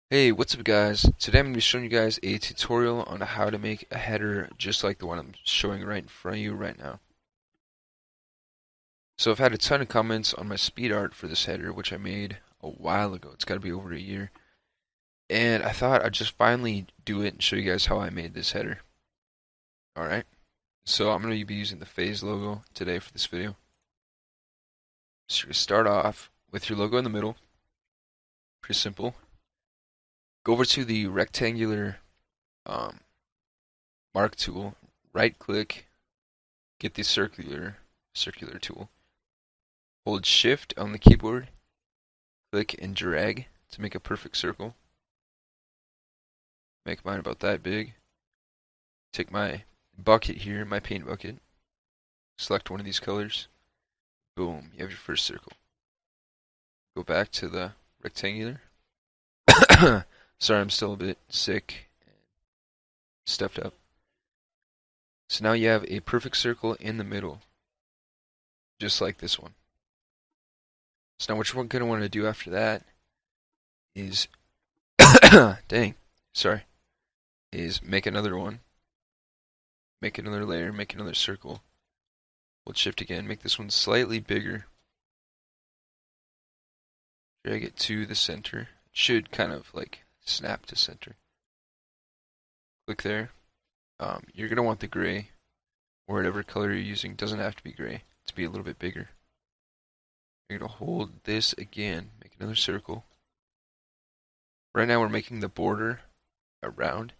Hey, what's up guys? Today I'm going to be showing you guys a tutorial on how to make a header just like the one I'm showing right in front of you right now. So I've had a ton of comments on my Speedart for this header, which I made a while ago. It's got to be over a year. And I thought I'd just finally do it and show you guys how I made this header. Alright, so I'm going to be using the Faze logo today for this video. So you're going to start off with your logo in the middle. Pretty simple. Go over to the rectangular um, mark tool, right click, get the circular tool. Hold shift on the keyboard, click and drag to make a perfect circle. Make mine about that big. Take my bucket here, my paint bucket, select one of these colors. Boom, you have your first circle. Go back to the rectangular. Sorry, I'm still a bit sick and stuffed up. So now you have a perfect circle in the middle, just like this one. So now what you're going to want to do after that is, dang, sorry, is make another one, make another layer, make another circle. Hold shift again, make this one slightly bigger. Drag it to the center. It should kind of like snap to center. Click there. You're going to want the gray, or whatever color you're using. It doesn't have to be gray to be a little bit bigger. You're going to hold this again, make another circle. Right now we're making the border around.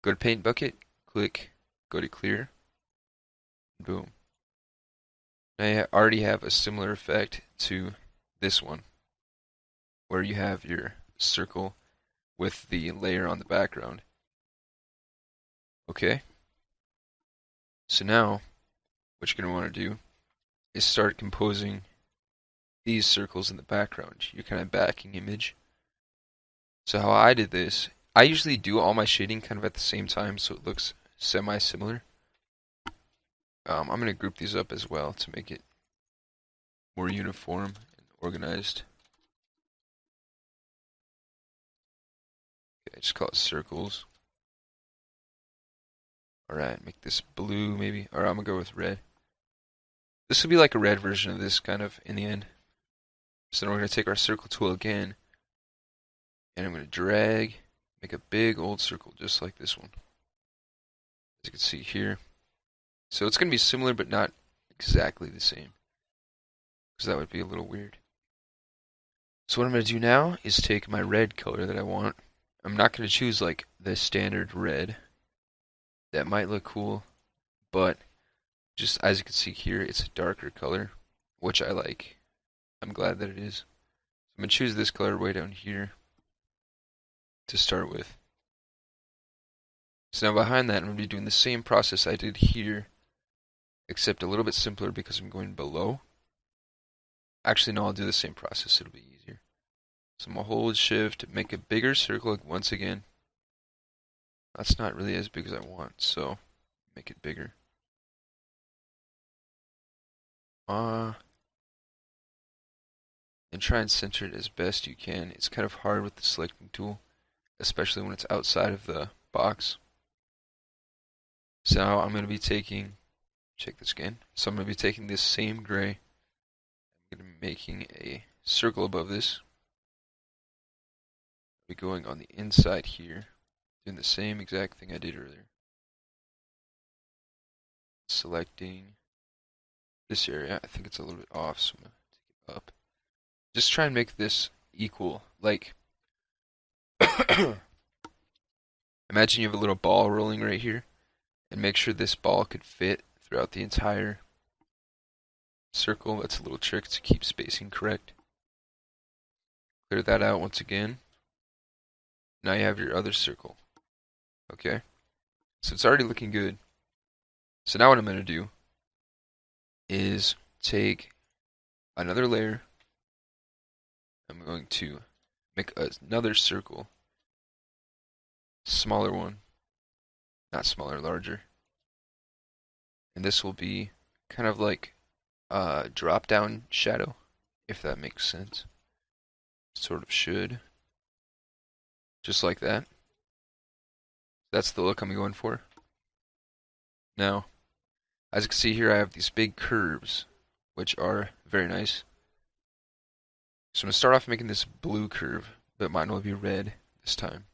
Go to paint bucket, click, go to clear, boom. Now you already have a similar effect to this one, where you have your circle with the layer on the background. Okay, so now what you're going to want to do is start composing these circles in the background, your kind of backing image. So how I did this, I usually do all my shading kind of at the same time so it looks semi-similar. I'm going to group these up as well to make it more uniform and organized. Okay, just call it circles. Alright, make this blue maybe, or I'm going to go with red. This will be like a red version of this kind of in the end. So now we're going to take our circle tool again, and I'm going to drag, make a big old circle just like this one, as you can see here. So it's going to be similar but not exactly the same, because that would be a little weird. So what I'm going to do now is take my red color that I want. I'm not going to choose like the standard red. That might look cool, but just as you can see here, it's a darker color, which I like. I'm glad that it is. I'm going to choose this color way down here to start with. So now behind that, I'm going to be doing the same process I did here, except a little bit simpler because I'm going below. Actually, no, I'll do the same process. It'll be easier. So I'm going to hold shift, make a bigger circle once again. That's not really as big as I want, so make it bigger. And try and center it as best you can. It's kind of hard with the selecting tool, especially when it's outside of the box. So now I'm going to be taking, check this again. So I'm going to be taking this same gray. I'm going to be making a circle above this. I'll be going on the inside here, doing the same exact thing I did earlier. Selecting this area. I think it's a little bit off, so I'm going to take it up. Just try and make this equal. Like, imagine you have a little ball rolling right here, and make sure this ball could fit throughout the entire circle. That's a little trick to keep spacing correct. Clear that out once again. Now you have your other circle. Okay? So it's already looking good. So now what I'm going to do is take another layer. I'm going to make another circle. Smaller one. Not smaller, larger. And this will be kind of like a drop down shadow, if that makes sense. Sort of should. just like that. That's the look I'm going for. Now, as you can see here, I have these big curves, which are very nice. So I'm going to start off making this blue curve, but mine will be red this time.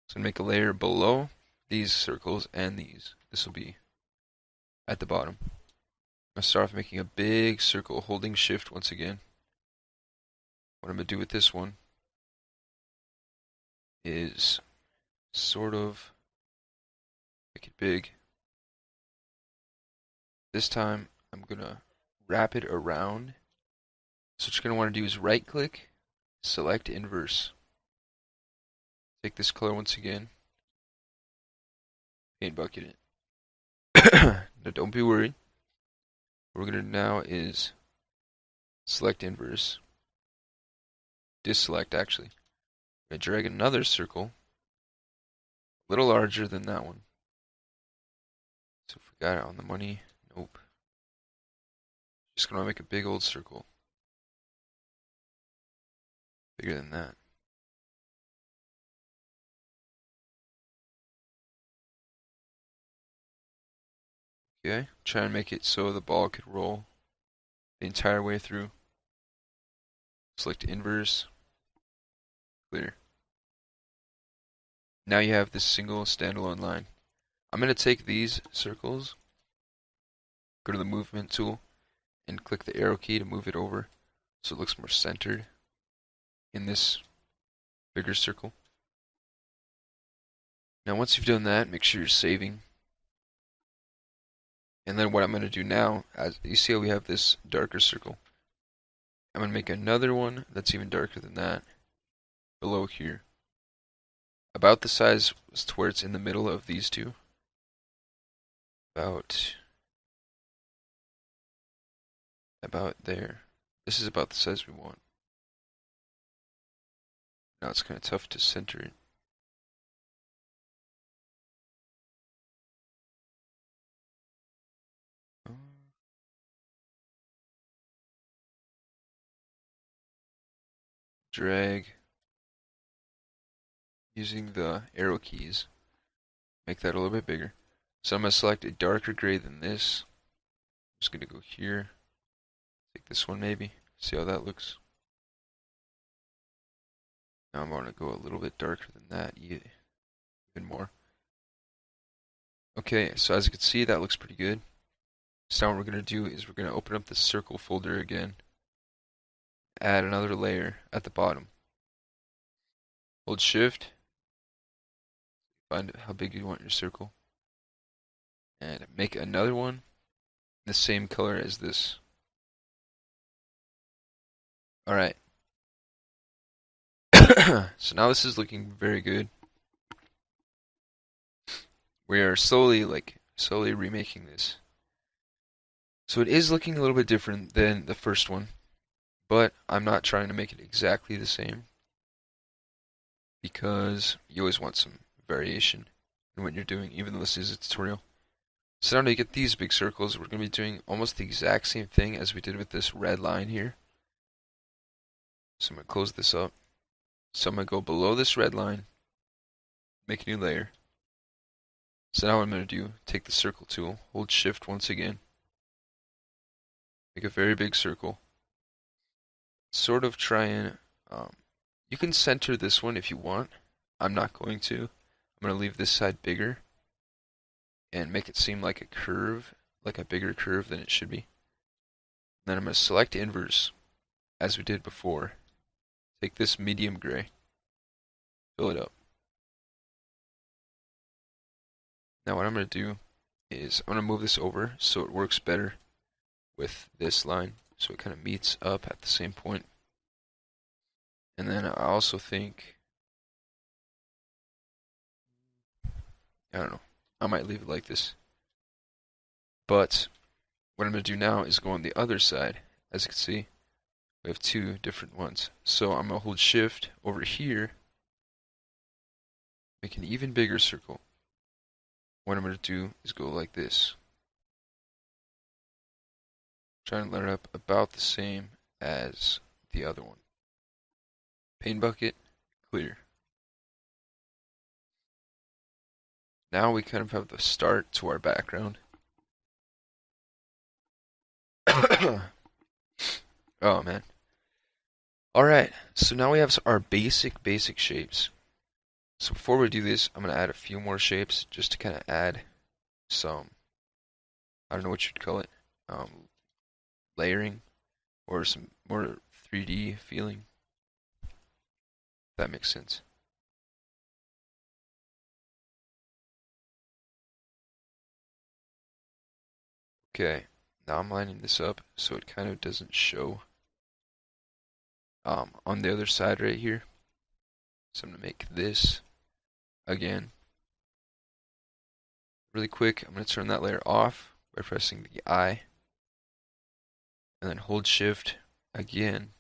So I'm going to make a layer below these circles and these. This will be at the bottom. I'm going to start off making a big circle, holding shift once again. What I'm going to do with this one is sort of make it big. This time I'm going to wrap it around. So what you're going to want to do is right click, select inverse. Take this color once again, paint bucket it. Now don't be worried. What we're going to do now is select inverse, deselect actually. I'm going to drag another circle, a little larger than that one. So if we got it on the money, nope. Just going to make a big old circle. Bigger than that. Okay, try and make it so the ball could roll the entire way through. Select inverse, clear. Now you have this single standalone line. I'm going to take these circles, go to the movement tool, and click the arrow key to move it over so it looks more centered in this bigger circle. Now once you've done that, make sure you're saving. And then what I'm going to do now, as you see how we have this darker circle, I'm going to make another one that's even darker than that below here. About the size to where it's in the middle of these two. About there. This is about the size we want. Now it's kind of tough to center it. Drag using the arrow keys. Make that a little bit bigger. So I'm going to select a darker gray than this. I'm just going to go here. Take this one maybe. See how that looks. Now I'm going to go a little bit darker than that, even more. Okay, so as you can see, that looks pretty good. So now what we're going to do is we're going to open up the circle folder again. Add another layer at the bottom. Hold shift. Find how big you want your circle. And make another one the same color as this. Alright. So now this is looking very good. We are slowly remaking this. So it is looking a little bit different than the first one, but I'm not trying to make it exactly the same because you always want some variation in what you're doing, even though this is a tutorial. So now to get these big circles, we're going to be doing almost the exact same thing as we did with this red line here. So I'm going to close this up. So I'm going to go below this red line, make a new layer. So now what I'm going to do, take the circle tool, hold shift once again, make a very big circle, sort of try and, you can center this one if you want. I'm not going to. I'm going to leave this side bigger and make it seem like a curve, like a bigger curve than it should be. Then I'm going to select inverse, as we did before. Take this medium gray, fill it up. Now what I'm going to do is I'm going to move this over so it works better with this line, so it kind of meets up at the same point. And then I also think, I don't know, I might leave it like this. But what I'm going to do now is go on the other side. As you can see, we have two different ones. So I'm going to hold shift over here, make an even bigger circle. What I'm going to do is go like this. Try and line it up about the same as the other one. Paint bucket, clear. now we kind of have the start to our background. Oh man. Alright, so now we have our basic shapes. So before we do this, I'm going to add a few more shapes just to kind of add some, I don't know what you'd call it, layering or some more 3D feeling. If that makes sense. Okay, now I'm lining this up so it kind of doesn't show on the other side right here. So I'm going to make this again. Really quick, I'm going to turn that layer off by pressing the I. And then hold shift again.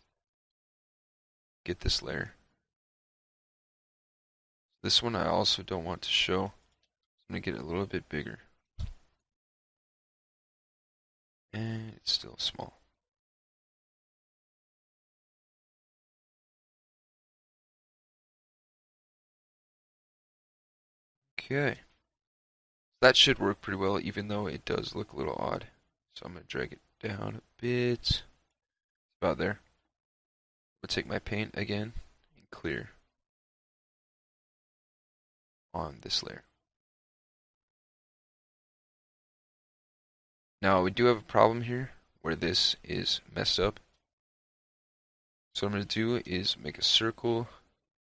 Get this layer. This one I also don't want to show. I'm going to get it a little bit bigger. And it's still small. Okay. That should work pretty well, even though it does look a little odd. So I'm going to drag it down a bit. About there. I'm going to take my paint again and clear on this layer. Now we do have a problem here where this is messed up. So what I'm going to do is make a circle.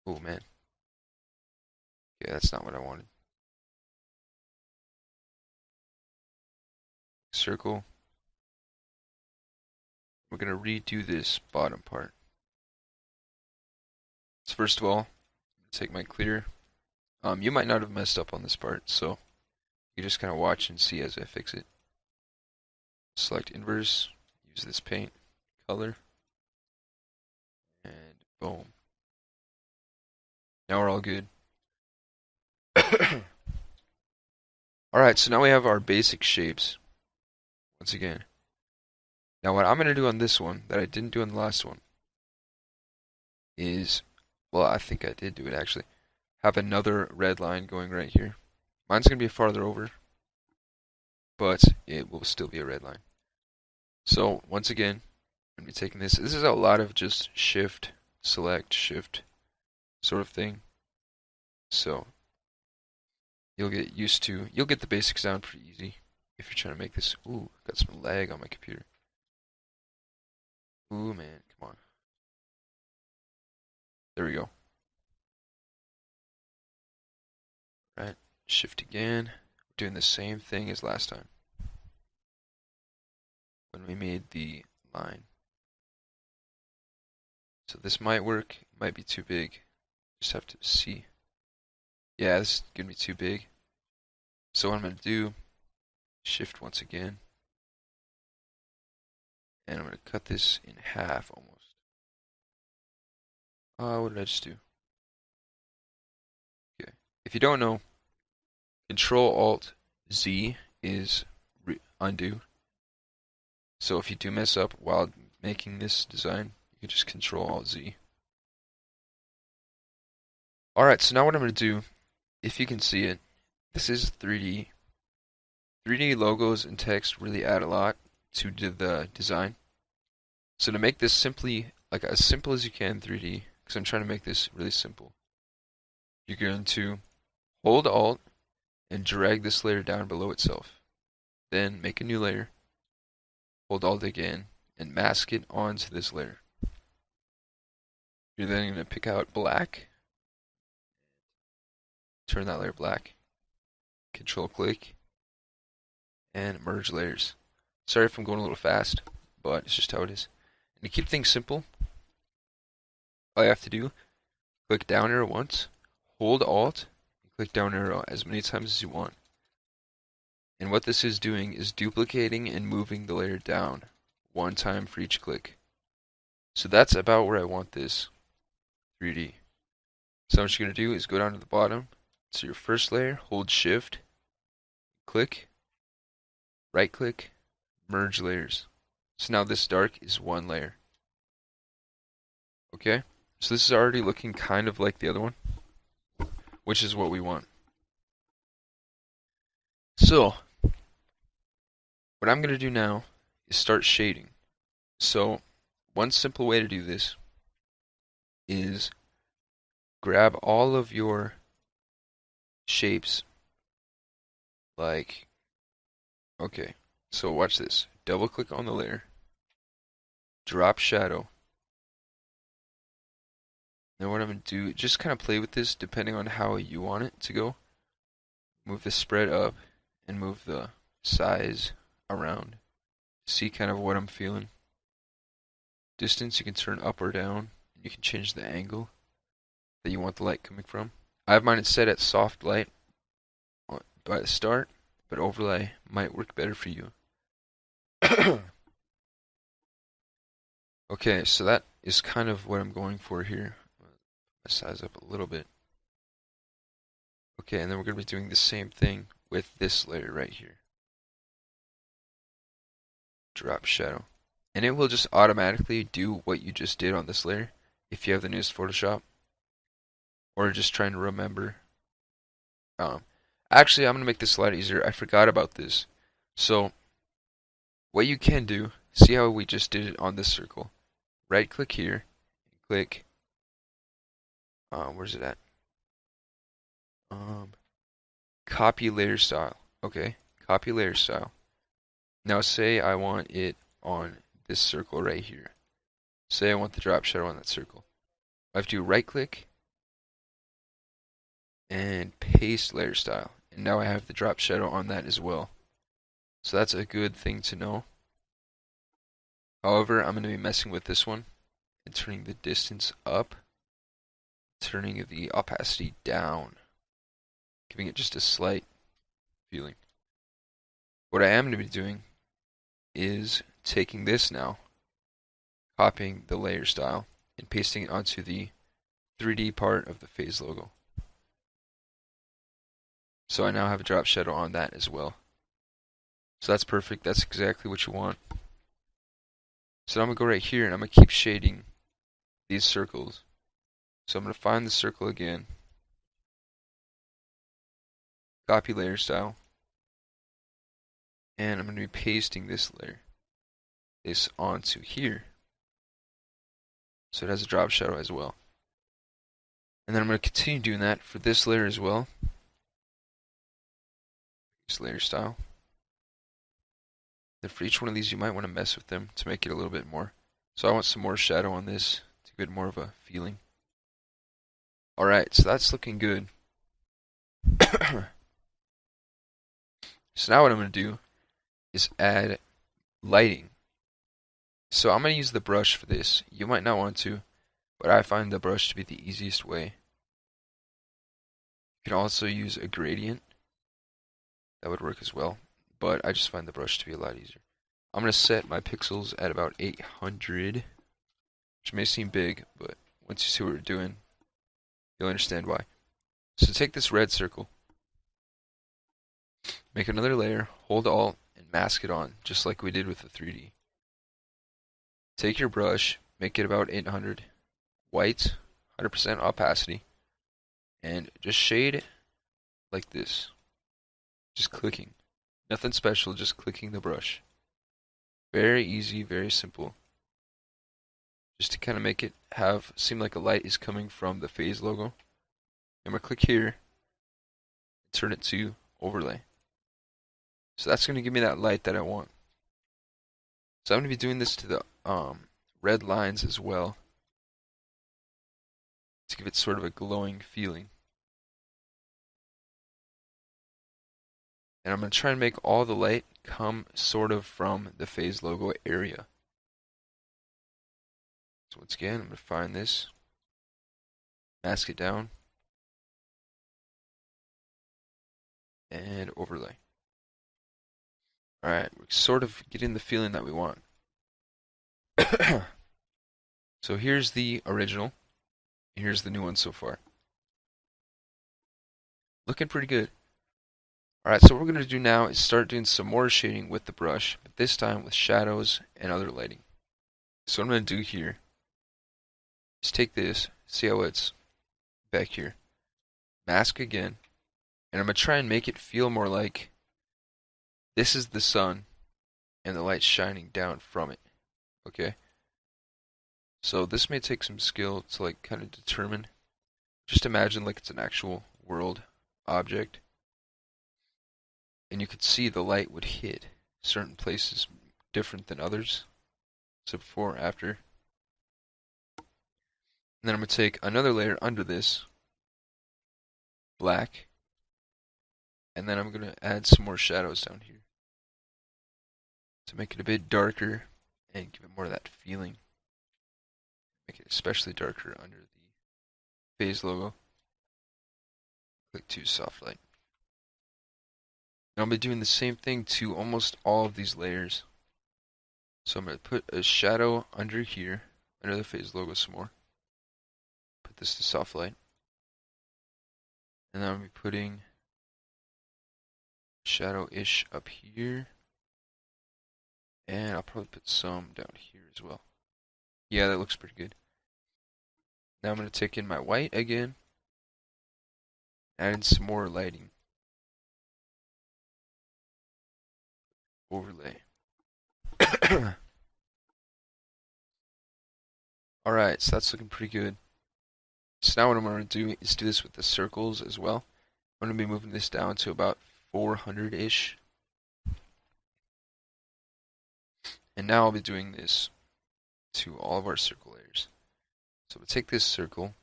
Oh man. Okay, that's not what I wanted. Circle. We're going to redo this bottom part. So first of all, take my clear. You might not have messed up on this part, so you just kind of watch and see as I fix it. Select inverse, use this paint color, and boom. Now we're all good. Alright, so now we have our basic shapes. Once again. Now what I'm going to do on this one, that I didn't do on the last one, is, well, I think I did do it actually, have another red line going right here. Mine's going to be farther over, but it will still be a red line. So once again, I'm going to be taking this. This is a lot of just shift, select, shift sort of thing. So you'll get used to, you'll get the basics down pretty easy if you're trying to make this. Ooh, got some lag on my computer. Ooh man, come on. There we go. Right, shift again. We're doing the same thing as last time when we made the line. So this might work, it might be too big. Just have to see. Yeah, this is gonna be too big. So what I'm gonna do, shift once again. And I'm gonna cut this in half almost. What did I just do? Okay. If you don't know, Control-Alt-Z is undo. So if you do mess up while making this design, you can just Control-Alt-Z. Alright, so now what I'm going to do, if you can see it, this is 3D. 3D logos and text really add a lot to the design. So to make this simply, like as simple as you can in 3D, because I'm trying to make this really simple, you're going to hold Alt and drag this layer down below itself. Then make a new layer, hold Alt again, and mask it onto this layer. You're then going to pick out black, turn that layer black, Control click, and merge layers. Sorry if I'm going a little fast, but it's just how it is. And to keep things simple, all you have to do, click down arrow once, hold Alt, and click down arrow as many times as you want. And what this is doing is duplicating and moving the layer down one time for each click. So that's about where I want this 3D. So what you're going to do is go down to the bottom, so your first layer, hold shift, click, right click, merge layers. So now this dark is one layer. Okay, so this is already looking kind of like the other one, which is what we want. So, what I'm going to do now is start shading. So, one simple way to do this is grab all of your shapes, like, okay, so watch this. Double click on the layer, drop shadow. Now what I'm going to do, just kind of play with this depending on how you want it to go. Move the spread up and move the size around. See kind of what I'm feeling. Distance you can turn up or down. You can change the angle that you want the light coming from. I have mine set at soft light by the start, but overlay might work better for you. Okay, so that is kind of what I'm going for here. Size up a little bit. Okay, and then we're going to be doing the same thing with this layer right here. Drop shadow. And it will just automatically do what you just did on this layer if you have the newest Photoshop. Or just trying to remember. Actually, I'm going to make this a lot easier. I forgot about this. So, what you can do, see how we just did it on this circle. Right click here, click, where's it at? Copy layer style. Okay, copy layer style. Now say I want it on this circle right here. Say I want the drop shadow on that circle. I have to right click and paste layer style. And now I have the drop shadow on that as well. So that's a good thing to know. However, I'm going to be messing with this one and turning the distance up, turning the opacity down, giving it just a slight feeling. What I am going to be doing is taking this now, copying the layer style, and pasting it onto the 3D part of the Faze logo. So I now have a drop shadow on that as well. So that's perfect. That's exactly what you want. So I'm going to go right here and I'm going to keep shading these circles. So I'm going to find the circle again. Copy layer style. And I'm going to be pasting this layer. This onto here. So it has a drop shadow as well. And then I'm going to continue doing that for this layer as well. This layer style. Then for each one of these you might want to mess with them to make it a little bit more. So I want some more shadow on this to get more of a feeling. Alright, so that's looking good. So now what I'm going to do is add lighting. So I'm going to use the brush for this. You might not want to, but I find the brush to be the easiest way. You can also use a gradient. That would work as well, but I just find the brush to be a lot easier. I'm going to set my pixels at about 800, which may seem big, but once you see what we're doing, you'll understand why. So take this red circle, make another layer, hold Alt, and mask it on, just like we did with the 3D. Take your brush, make it about 800, white, 100% opacity, and just shade like this. Just clicking. Nothing special, just clicking the brush. Very easy, very simple. Just to kind of make it seem like a light is coming from the Faze logo. I'm going to click here, and turn it to overlay. So that's going to give me that light that I want. So I'm going to be doing this to the red lines as well, to give it sort of a glowing feeling. And I'm going to try and make all the light come sort of from the Faze logo area. So once again, I'm going to find this, mask it down, and overlay. Alright, we're sort of getting the feeling that we want. So here's the original, here's the new one so far. Looking pretty good. Alright, so what we're going to do now is start doing some more shading with the brush, but this time with shadows and other lighting. So what I'm going to do here is take this, see how it's back here, mask again, and I'm going to try and make it feel more like this is the sun, and the light's shining down from it. Okay? So this may take some skill to like kind of determine. Just imagine like it's an actual world object, and you could see the light would hit certain places different than others. So before, after. And then I'm going to take another layer under this, black, and then I'm going to add some more shadows down here to make it a bit darker and give it more of that feeling. Make it especially darker under the Faze logo. Click to soft light. And I'll be doing the same thing to almost all of these layers. So I'm going to put a shadow under here, under the Faze logo some more. Put this to soft light. And then I'll be putting shadow-ish up here. And I'll probably put some down here as well. Yeah, that looks pretty good. Now I'm going to take in my white again. Add in some more lighting. Overlay. Alright, so that's looking pretty good. So now what I'm going to do is do this with the circles as well. I'm going to be moving this down to about 400-ish. And now I'll be doing this to all of our circle layers. So we'll take this circle,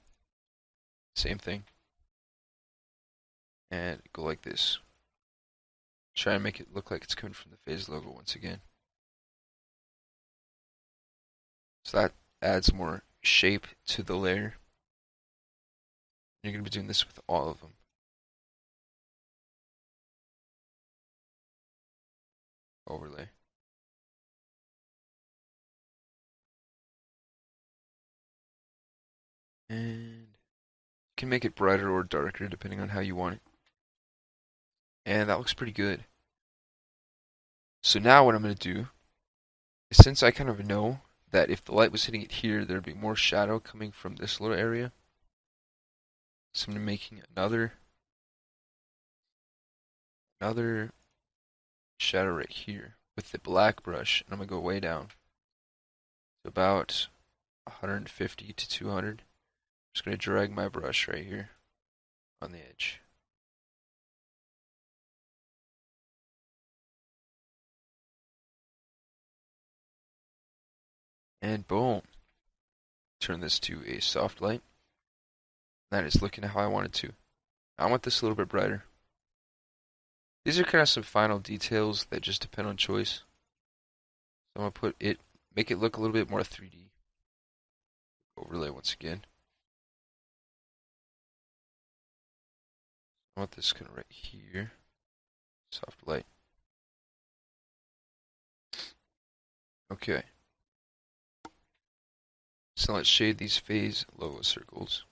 same thing, and go like this. Try and make it look like it's coming from the Faze logo once again. So that adds more shape to the layer. You're going to be doing this with all of them. Overlay. And you can make it brighter or darker depending on how you want it. And that looks pretty good. So now what I'm going to do is, since I kind of know that if the light was hitting it here, there'd be more shadow coming from this little area. So I'm making another shadow right here with the black brush, and I'm going to go way down to about 150 to 200. I'm just going to drag my brush right here on the edge. And boom. Turn this to a soft light. That is looking how I want it to. I want this a little bit brighter. These are kind of some final details that just depend on choice. So I'm going to make it look a little bit more 3D. Overlay once again. I want this kind of right here. Soft light. Okay. So let's shade these Faze logo circles.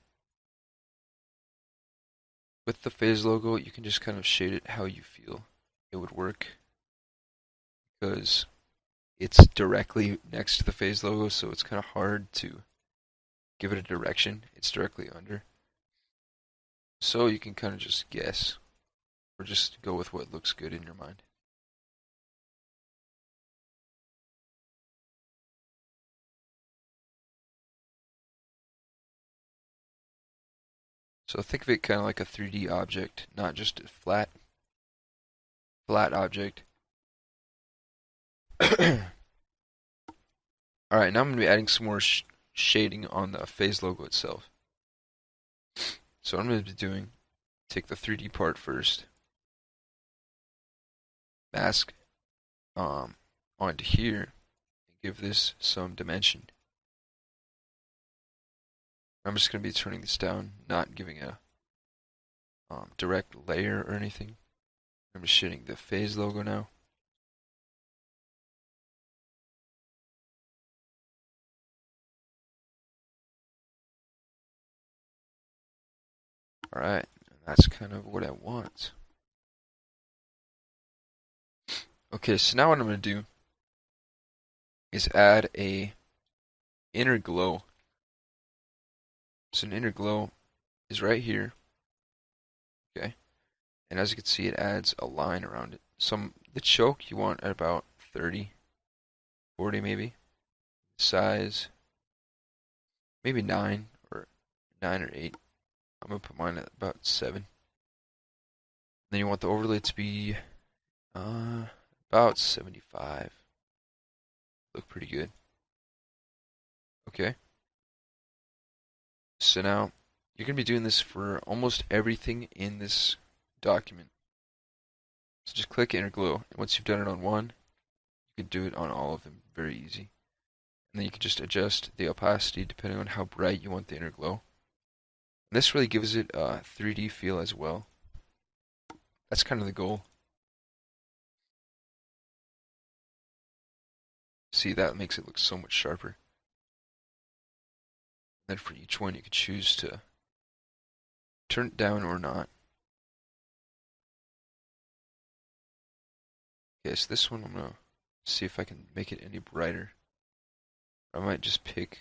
With the Faze logo, you can just kind of shade it how you feel it would work, because it's directly next to the Faze logo, so it's kind of hard to give it a direction. It's directly under. So you can kind of just guess, or just go with what looks good in your mind. So think of it kind of like a 3D object, not just a flat object. Alright, now I'm going to be adding some more shading on the Faze logo itself. So what I'm going to be doing, take the 3D part first, mask onto here, and give this some dimension. I'm just going to be turning this down, not giving a direct layer or anything. I'm just shading the Faze logo now. Alright, that's kind of what I want. Okay, so now what I'm going to do is add a inner glow. So an inner glow is right here. Okay. And as you can see, it adds a line around it. the choke you want at about 30, 40 maybe. Size, maybe 9 or 8. I'm gonna put mine at about 7. Then you want the overlay to be about 75. Look pretty good. Okay. So now you're gonna be doing this for almost everything in this document. So just click Inner Glow, and once you've done it on one, you can do it on all of them. Very easy. And then you can just adjust the opacity depending on how bright you want the inner glow. And this really gives it a 3D feel as well. That's kind of the goal. See, that makes it look so much sharper. And then for each one, you can choose to turn it down or not. Okay, so this one I'm gonna see if I can make it any brighter. I might just pick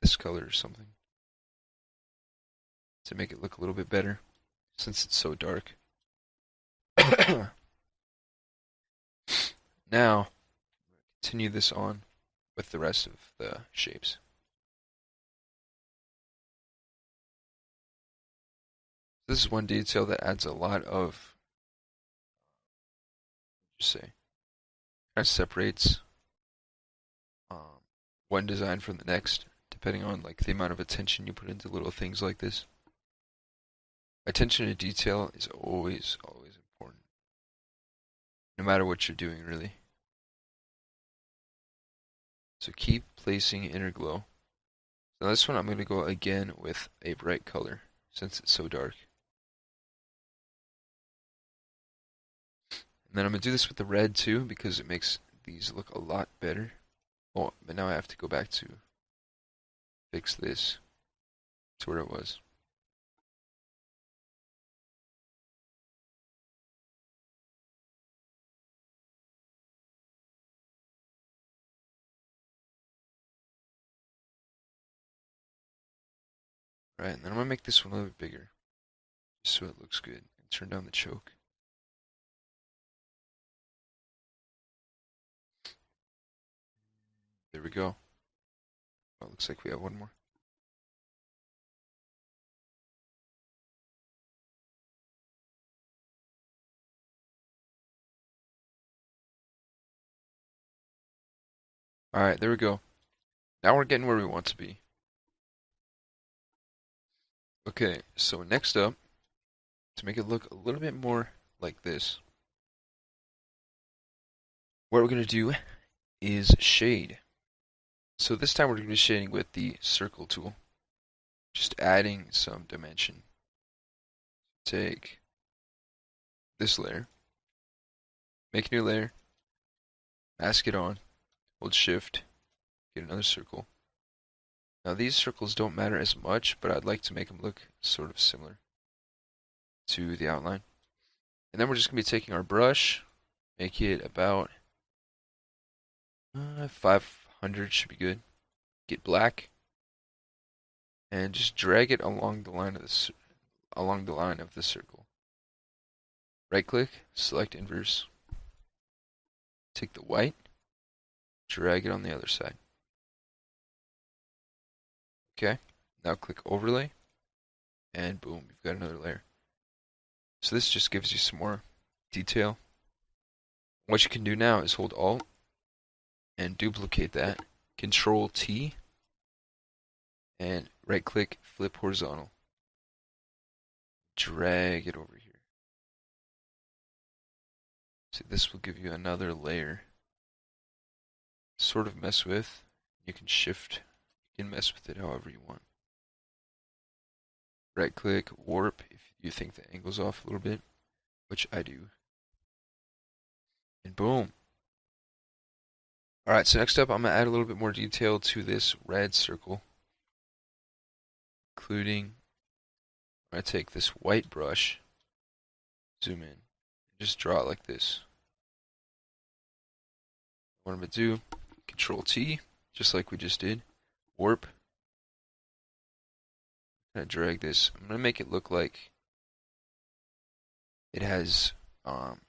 this color or something to make it look a little bit better since it's so dark. Now, continue this on with the rest of the shapes. This is one detail that adds a lot of, kind of separates one design from the next, depending on like the amount of attention you put into little things like this. Attention to detail is always important, no matter what you're doing, really. So keep placing inner glow. So this one I'm going to go again with a bright color, since it's so dark. And then I'm going to do this with the red too, because it makes these look a lot better. Oh, but now I have to go back to fix this to where it was. Right, and then I'm going to make this one a little bit bigger, just so it looks good. And turn down the choke. There we go. Oh, it looks like we have one more. Alright, there we go. Now we're getting where we want to be. Okay, so next up, to make it look a little bit more like this, what we're going to do is shade. So this time we're going to be shading with the circle tool, just adding some dimension. Take this layer, make a new layer, mask it on, hold shift, get another circle. Now these circles don't matter as much, but I'd like to make them look sort of similar to the outline. And then we're just going to be taking our brush, make it about 500 should be good. Get black, and just drag it along the line of the circle. Right click, select inverse. Take the white, drag it on the other side. Okay, now click overlay, and boom, you've got another layer. So this just gives you some more detail. What you can do now is hold Alt and duplicate that. Control T and right click, flip horizontal. Drag it over here. So this will give you another layer. Sort of mess with. You can shift, you can mess with it however you want. Right click, warp if you think the angle's off a little bit, which I do. And boom. Alright, so next up I'm going to add a little bit more detail to this red circle. Including, I'm going to take this white brush, zoom in, and just draw it like this. What I'm going to do, Control T, just like we just did, warp. I'm going to drag this. I'm going to make it look like it has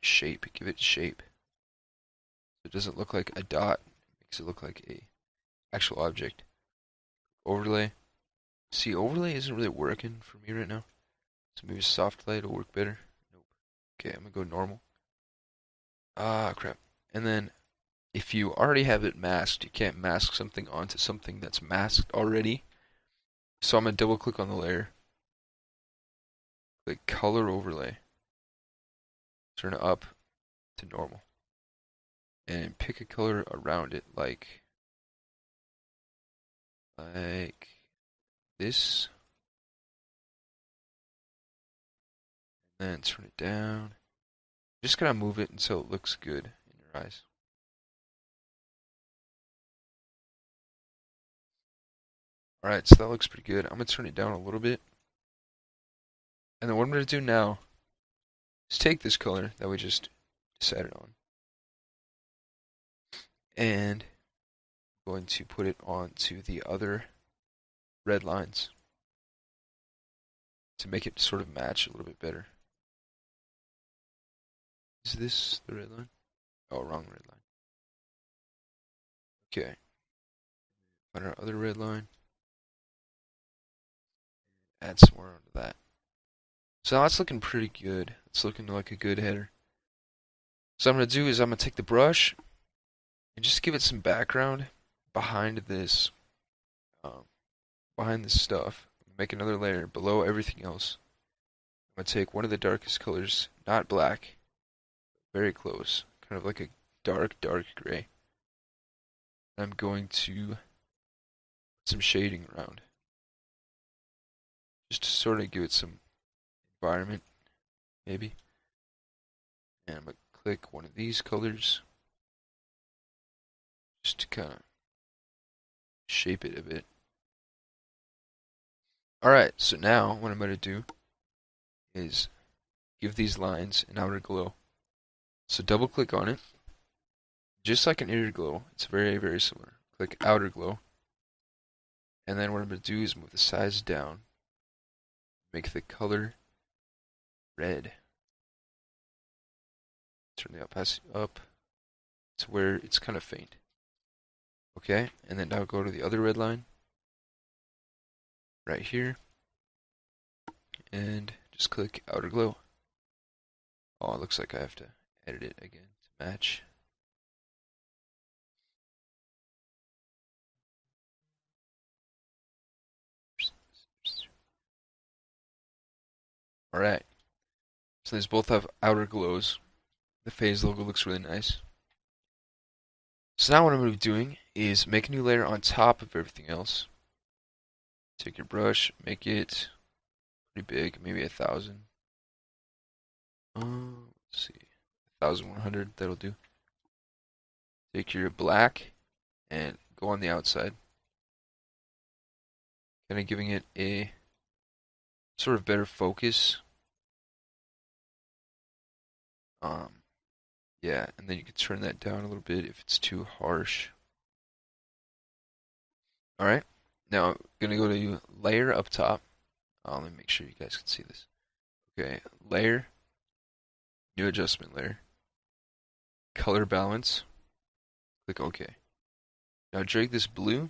shape. Give it shape. So it doesn't look like a dot. It makes it look like a actual object. Overlay. See, overlay isn't really working for me right now. So maybe soft light will work better. Nope. Okay, I'm gonna go normal. Ah, crap. And then if you already have it masked, you can't mask something onto something that's masked already. So I'm gonna double click on the layer. Click color overlay. Turn it up to normal. And pick a color around it like this. And then turn it down. Just gotta move it until it looks good in your eyes. Alright, so that looks pretty good. I'm gonna turn it down a little bit. And then what I'm gonna do now is take this color that we just decided on. And I'm going to put it onto the other red lines to make it sort of match a little bit better. Is this the red line? Oh, wrong red line. Okay. Find our other red line. Add some more onto that. So that's looking pretty good. It's looking like a good header. So what I'm going to do is I'm going to take the brush and just give it some background behind this stuff. Make another layer below everything else. I'm going to take one of the darkest colors, not black, very close, kind of like a dark gray. I'm going to put some shading around, just to sort of give it some environment, maybe. And I'm going to click one of these colors, just to kind of shape it a bit. Alright, so now what I'm going to do is give these lines an outer glow. So double click on it, just like an inner glow. It's very, very similar. Click outer glow. And then what I'm going to do is move the size down. Make the color red. Turn the opacity up to where it's kind of faint. Okay, and then now go to the other red line. Right here. And just click outer glow. Oh, it looks like I have to edit it again to match. Alright. So these both have outer glows. The Faze logo looks really nice. So now what I'm going to be doing is make a new layer on top of everything else. Take your brush, make it pretty big, maybe 1,000. Let's see, 1,100, that'll do. Take your black and go on the outside. Kind of giving it a sort of better focus. Yeah, and then you can turn that down a little bit if it's too harsh. Alright, now I'm going to go to layer up top. Let me make sure you guys can see this. Okay, layer, new adjustment layer, color balance, click OK. Now drag this blue,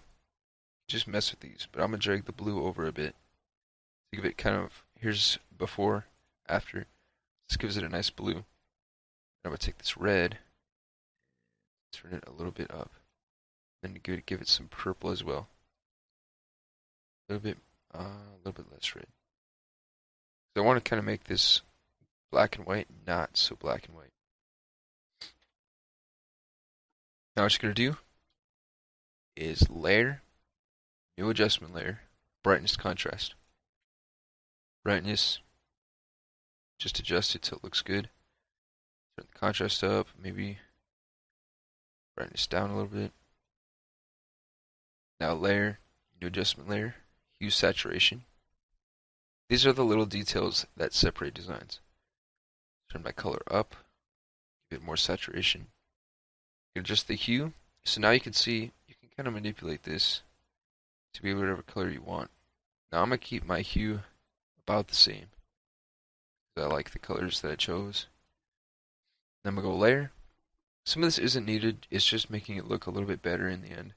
just mess with these, but I'm going to drag the blue over a bit. To give it kind of, here's before, after. This gives it a nice blue. I'm going to take this red, turn it a little bit up, then give it some purple as well. A little bit less red. So I want to kind of make this black and white, not so black and white. Now what you're going to do is layer, new adjustment layer, brightness contrast. Brightness, just adjust it till it looks good. Turn the contrast up, maybe brightness down a little bit. Now layer, new adjustment layer, hue saturation. These are the little details that separate designs. Turn my color up, give it more saturation. Adjust the hue, so now you can see, you can kind of manipulate this to be whatever color you want. Now I'm going to keep my hue about the same. I like the colors that I chose. Then I'm gonna go layer. Some of this isn't needed, it's just making it look a little bit better in the end.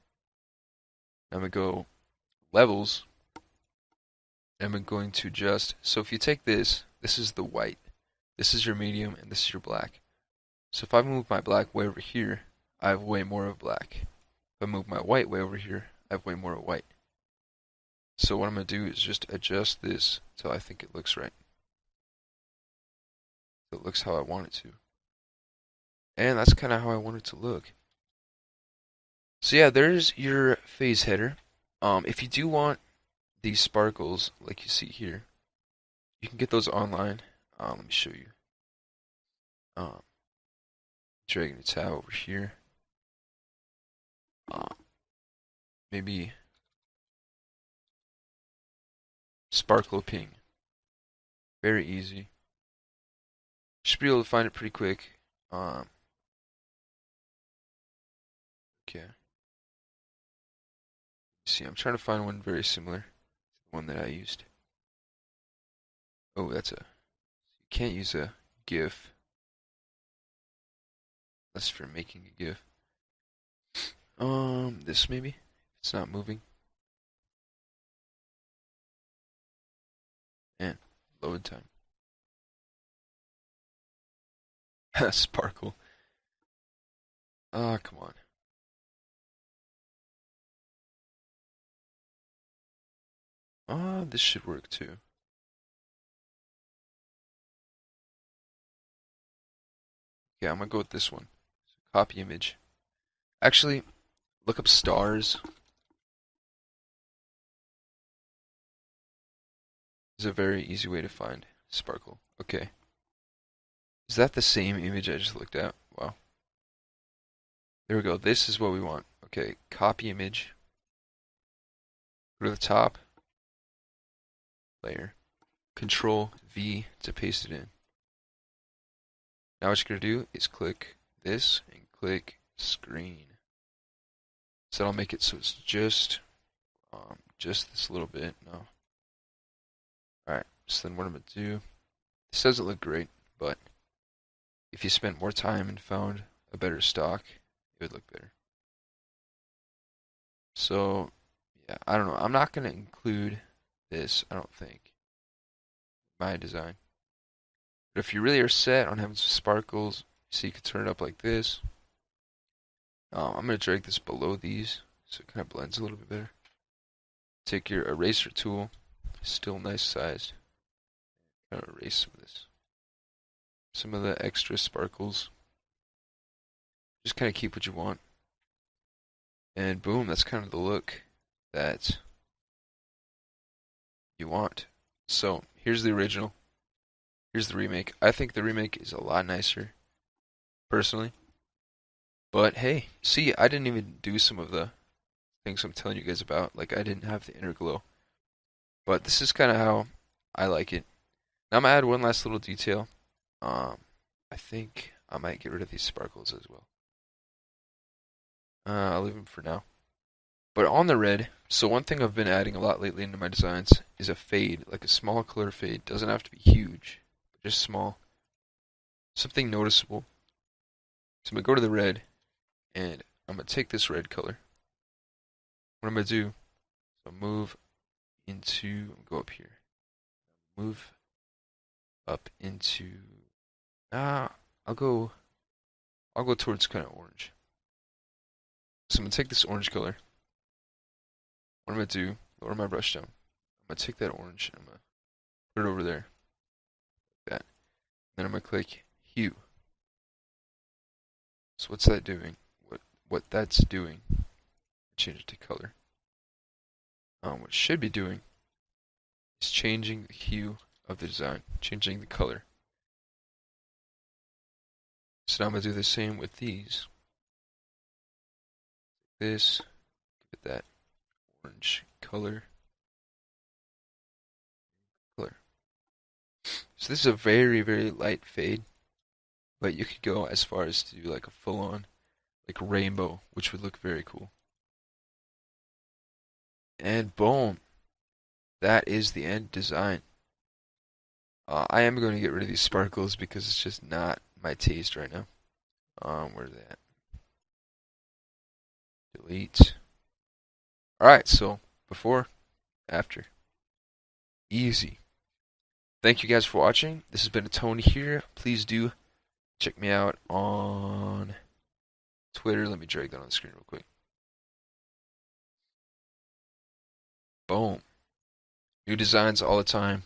I'm gonna go levels. I'm going to just, so if you take this, this is the white, this is your medium, and this is your black. So if I move my black way over here, I have way more of black. If I move my white way over here, I have way more of white. So what I'm going to do is just adjust this until I think it looks right. So it looks how I want it to. And that's kind of how I want it to look. So yeah, there's your phase header. If you do want these sparkles, like you see here, you can get those online. Let me show you. Dragging the tab over here. Maybe sparkle ping. Very easy. Should be able to find it pretty quick. Okay. See, I'm trying to find one very similar to the one that I used. Oh, you can't use a GIF. That's for making a GIF. This maybe? It's not moving. And load time. Sparkle. Ah, come on. This should work too. Yeah, I'm gonna go with this one. Copy image. Actually, look up stars. This is a very easy way to find sparkle. Okay. Is that the same image I just looked at? Wow. There we go. This is what we want. Okay, copy image. Go to the top. Layer. Control V to paste it in. Now what you're going to do is click this and click screen. So that'll make it so it's just this little bit. No. Alright, so then what I'm going to do, this doesn't look great, but if you spent more time and found a better stock, it would look better. So, yeah, I don't know. I'm not going to include this, I don't think, my design. But if you really are set on having some sparkles, so you can turn it up like this. I'm going to drag this below these so it kind of blends a little bit better. Take your eraser tool, still nice sized, kind of erase some of the extra sparkles. Just kind of keep what you want. And boom, that's kind of the look that you want. So here's the original. Here's the remake. I think the remake is a lot nicer, personally. But hey, see, I didn't even do some of the things I'm telling you guys about. Like, I didn't have the inner glow. But this is kind of how I like it. Now I'm going to add one last little detail. I think I might get rid of these sparkles as well. I'll leave them for now. But on the red, so one thing I've been adding a lot lately into my designs is a fade, like a small color fade. Doesn't have to be huge, but just small. Something noticeable. So I'm going to go to the red, and I'm going to take this red color. What I'm going to do, so move into, go up here. Move up into, I'll go towards kind of orange. So I'm going to take this orange color. What I'm going to do, lower my brush down. I'm going to take that orange and I'm going to put it over there. Like that. Then I'm going to click hue. So what's that doing? What that's doing, change it to color. What it should be doing is changing the hue of the design, changing the color. So now I'm going to do the same with these. This, give it that orange color. So this is a very, very light fade, but you could go as far as to do like a full-on, like rainbow, which would look very cool. And boom, that is the end design. I am going to get rid of these sparkles because it's just not my taste right now. Where's that? Delete. Alright, so before, after. Easy. Thank you guys for watching. This has been Tony here. Please do check me out on Twitter. Let me drag that on the screen real quick. Boom. New designs all the time.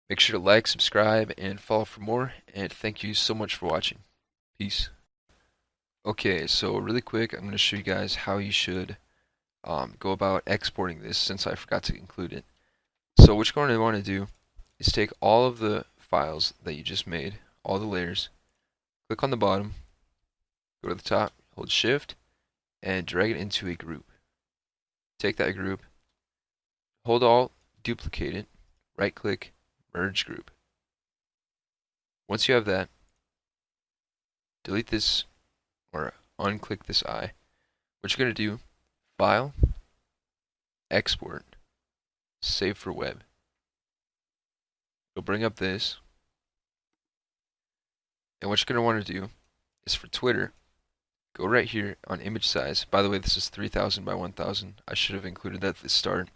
Make sure to like, subscribe, and follow for more. And thank you so much for watching. Peace. Okay, so really quick, I'm going to show you guys how you should go about exporting this since I forgot to include it. So what you're going to want to do is take all of the files that you just made, all the layers, click on the bottom, go to the top, hold shift, and drag it into a group. Take that group, hold Alt, duplicate it, right click, merge group. Once you have that, delete this or unclick this eye. What you're going to do, file, export, save for web. You'll bring up this, and what you're going to want to do is for Twitter, go right here on image size. By the way, this is 3000 by 1000. I should have included that at the start.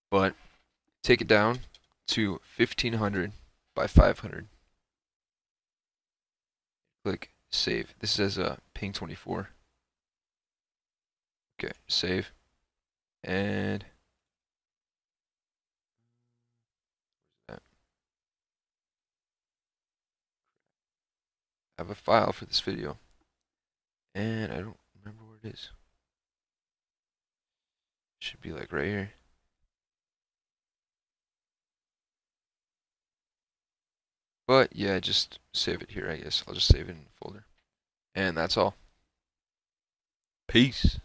But take it down to 1500 by 500. Click save. This is as a ping 24. Okay, save. And I have a file for this video. And I don't remember where it is. Should be like right here. But yeah, just save it here, I guess. I'll just save it in the folder. And that's all. Peace.